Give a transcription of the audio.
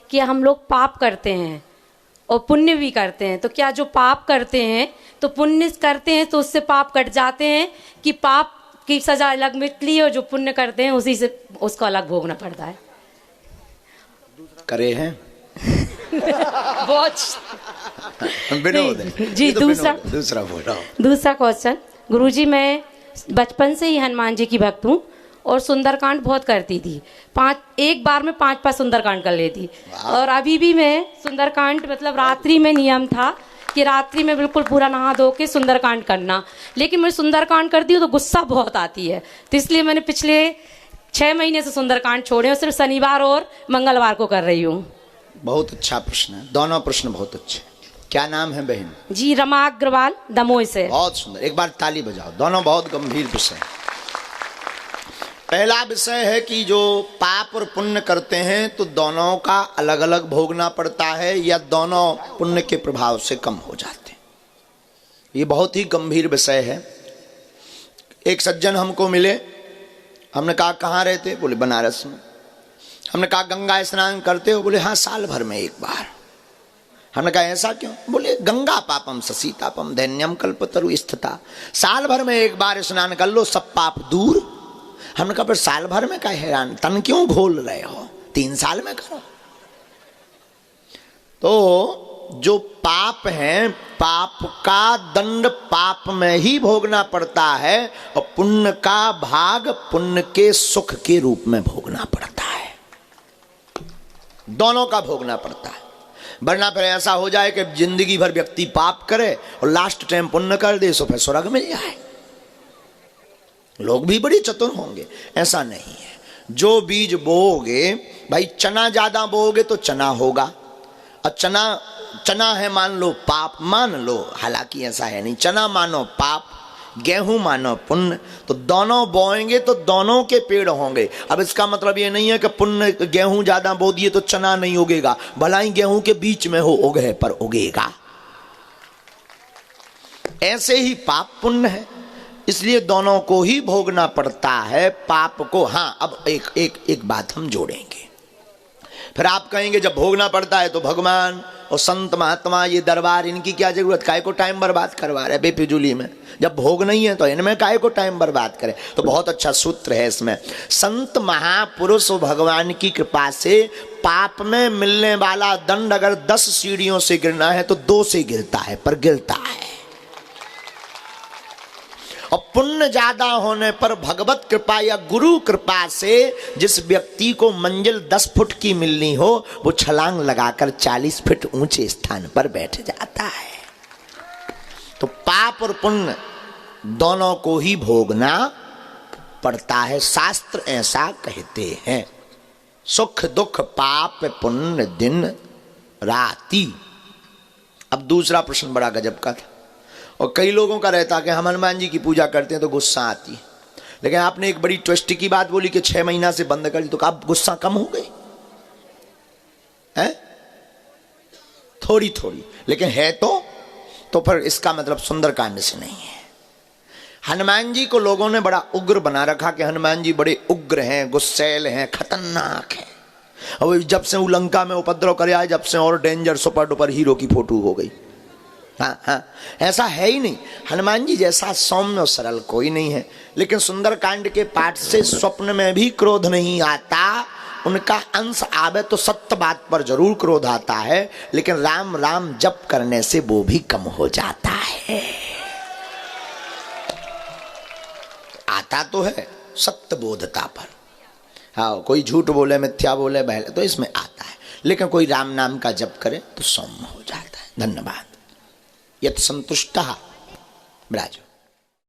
कि हम लोग पाप करते हैं और पुण्य भी करते हैं, तो क्या जो पाप करते हैं तो पुण्य करते हैं तो उससे पाप कट जाते हैं, कि पाप की सजा अलग मिटती है और जो पुण्य करते हैं उसी से उसको अलग भोगना पड़ता है? करे हैं बहुत विनोद है। जी, तो दूसरा बोलो। दूसरा क्वेश्चन, गुरुजी मैं बचपन से ही हनुमान जी की भक्त हूँ और सुंदरकांड बहुत करती थी। एक बार में 5 सुंदरकांड कर लेती, और अभी भी मैं सुंदरकांड मतलब रात्रि में नियम था कि रात्रि में बिल्कुल पूरा नहा धो के सुंदरकांड करना, लेकिन मैं सुंदरकांड करती हूँ तो गुस्सा बहुत आती है, तो इसलिए मैंने पिछले 6 महीने से सुंदरकांड छोड़े और सिर्फ शनिवार और मंगलवार को कर रही हूँ। बहुत अच्छा प्रश्न है, दोनों प्रश्न बहुत अच्छे। क्या नाम है बहन? जी, रमा अग्रवाल, दमोह से। बहुत सुंदर, एक बार ताली बजाओ। दोनों बहुत गंभीर विषय। पहला विषय है कि जो पाप और पुण्य करते हैं तो दोनों का अलग अलग भोगना पड़ता है या दोनों पुण्य के प्रभाव से कम हो जाते हैं। ये बहुत ही गंभीर विषय है। एक सज्जन हमको मिले, हमने कहा कहाँ रहते? बोले बनारस में। हमने कहा गंगा स्नान करते हो? बोले हाँ, साल भर में एक बार। हमने कहा ऐसा क्यों? बोले गंगा पापम ससीतापम दैन्यम कल्पतरु स्थिता, साल भर में एक बार स्नान कर लो सब पाप दूर। हमने कहा पर साल भर में क्या हैरान, तन क्यों घोल रहे हो, 3 साल में करो। तो जो पाप है, पाप का दंड पाप में ही भोगना पड़ता है और पुण्य का भाग पुण्य के सुख के रूप में भोगना पड़ता है। दोनों का भोगना पड़ता है, वरना फिर ऐसा हो जाए कि जिंदगी भर व्यक्ति पाप करे और लास्ट टाइम पुण्य कर दे, सो फिर स्वर्ग मिल जाए। लोग भी बड़ी चतुर होंगे, ऐसा नहीं है। जो बीज बोओगे, भाई चना ज्यादा बोओगे तो चना होगा, और चना है मान लो पाप, मान लो, हालांकि ऐसा है नहीं, चना मानो पाप, गेहूं मानो पुण्य, तो दोनों बोएंगे तो दोनों के पेड़ होंगे। अब इसका मतलब ये नहीं है कि पुण्य गेहूं ज्यादा बो दिए तो चना नहीं उगेगा, भला ही गेहूं के बीच में हो उगे पर उगेगा। ऐसे ही पाप पुण्य है, इसलिए दोनों को ही भोगना पड़ता है, पाप को। हाँ, अब एक बात हम जोड़ेंगे। फिर आप कहेंगे जब भोगना पड़ता है तो भगवान और संत महात्मा ये दरबार, इनकी क्या जरूरत, काहे को टाइम बर्बाद करवा रहे बेफिजूली में? जब भोग नहीं है तो इनमें काहे को टाइम बर्बाद करें? तो बहुत अच्छा सूत्र है इसमें। संत महापुरुष भगवान की कृपा से पाप में मिलने वाला दंड अगर 10 सीढ़ियों से गिरना है तो 2 से गिरता है, पर गिरता है। और पुण्य ज्यादा होने पर भगवत कृपा या गुरु कृपा से जिस व्यक्ति को मंजिल 10 फुट की मिलनी हो, वो छलांग लगाकर 40 फीट ऊंचे स्थान पर बैठ जाता है। तो पाप और पुण्य दोनों को ही भोगना पड़ता है, शास्त्र ऐसा कहते हैं। सुख दुख पाप पुण्य दिन राति। अब दूसरा प्रश्न बड़ा गजब का था, और कई लोगों का रहता कि हम हनुमान जी की पूजा करते हैं तो गुस्सा आती है, लेकिन आपने एक बड़ी ट्विस्ट की बात बोली कि 6 महीना से बंद कर ली, तो अब गुस्सा कम हो गई है? थोड़ी थोड़ी, लेकिन है तो फिर इसका मतलब सुंदरकांड से नहीं है। हनुमान जी को लोगों ने बड़ा उग्र बना रखा कि हनुमान जी बड़े उग्र हैं, गुस्सैल हैं, खतरनाक हैं। और जब से वो लंका में उपद्रव करे आए, जब से और डेंजर सुपर डुपर हीरो की फोटो हो गई। हाँ, ऐसा है ही नहीं। हनुमान जी जैसा सौम्य और सरल कोई नहीं है। लेकिन सुंदरकांड के पाठ से स्वप्न में भी क्रोध नहीं आता, उनका अंश आवे तो सत्य बात पर जरूर क्रोध आता है, लेकिन राम राम जप करने से वो भी कम हो जाता है। आता तो है सत्य बोधता पर, हाँ, कोई झूठ बोले, मिथ्या बोले, बहले, तो इसमें आता है, लेकिन कोई राम नाम का जप करे तो सौम्य हो जाता है। धन्यवाद। यत् संतुष्टः ब्राज।